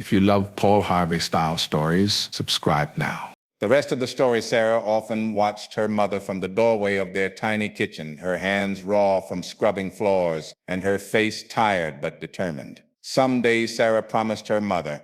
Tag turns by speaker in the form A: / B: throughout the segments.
A: If you love Paul Harvey-style stories, subscribe now.
B: The rest of the story, Sarah often watched her mother from the doorway of their tiny kitchen, her hands raw from scrubbing floors and her face tired but determined. Someday, Sarah promised her mother,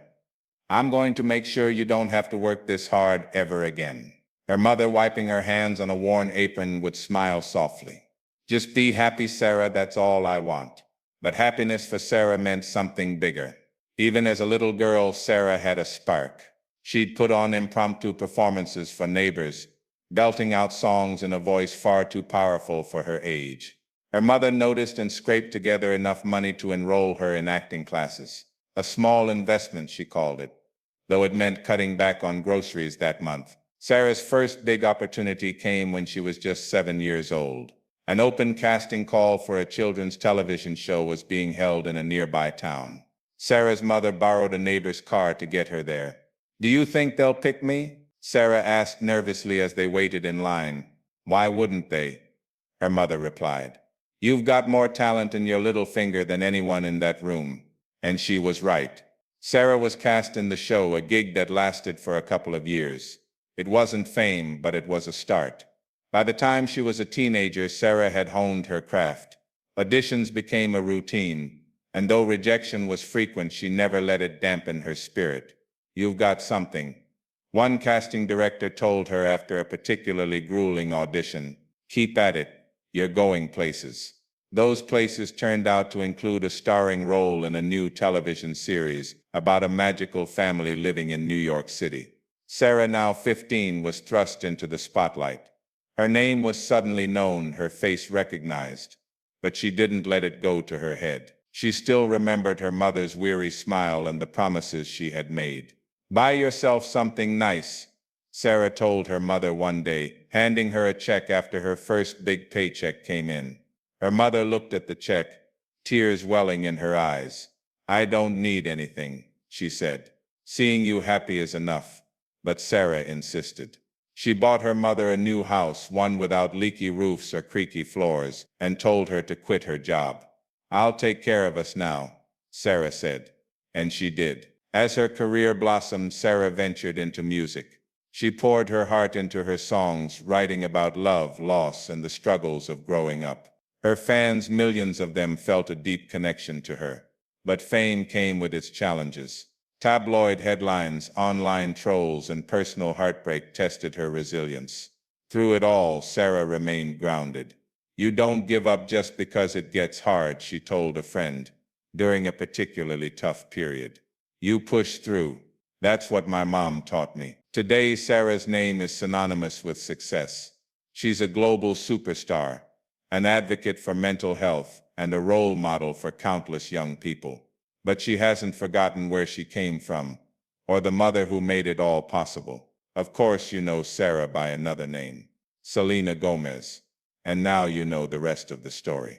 B: "I'm going to make sure you don't have to work this hard ever again." Her mother, wiping her hands on a worn apron, would smile softly. "Just be happy, Sarah, that's all I want." But happiness for Sarah meant something bigger. Even as a little girl, Sarah had a spark. She'd put on impromptu performances for neighbors, belting out songs in a voice far too powerful for her age. Her mother noticed and scraped together enough money to enroll her in acting classes. A small investment, she called it, though it meant cutting back on groceries that month. Sarah's first big opportunity came when she was just 7 years old. An open casting call for a children's television show was being held in a nearby town. Sarah's mother borrowed a neighbor's car to get her there. "Do you think they'll pick me?" Sarah asked nervously as they waited in line. "Why wouldn't they?" her mother replied. "You've got more talent in your little finger than anyone in that room." And she was right. Sarah was cast in the show, a gig that lasted for a couple of years. It wasn't fame, but it was a start. By the time she was a teenager, Sarah had honed her craft. Auditions became a routine, and though rejection was frequent, she never let it dampen her spirit. "You've got something," one casting director told her after a particularly grueling audition. "Keep at it. You're going places." Those places turned out to include a starring role in a new television series about a magical family living in New York City. Sarah, now 15, was thrust into the spotlight. Her name was suddenly known, her face recognized. But she didn't let it go to her head. She still remembered her mother's weary smile and the promises she had made. "Buy yourself something nice," Sarah told her mother one day, handing her a check after her first big paycheck came in. Her mother looked at the check, tears welling in her eyes. "I don't need anything," she said. "Seeing you happy is enough." But Sarah insisted. She bought her mother a new house, one without leaky roofs or creaky floors, and told her to quit her job. "I'll take care of us now," Sarah said. And she did. As her career blossomed, Sarah ventured into music. She poured her heart into her songs, writing about love, loss, and the struggles of growing up. Her fans, millions of them, felt a deep connection to her. But fame came with its challenges. Tabloid headlines, online trolls, and personal heartbreak tested her resilience. Through it all, Sarah remained grounded. "You don't give up just because it gets hard," she told a friend during a particularly tough period. "You push through." That's what my mom taught me. Today, Sarah's name is synonymous with success. She's a global superstar, an advocate for mental health, and a role model for countless young people. But she hasn't forgotten where she came from, or the mother who made it all possible. Of course, you know Sarah by another name, Selena Gomez. And now you know the rest of the story.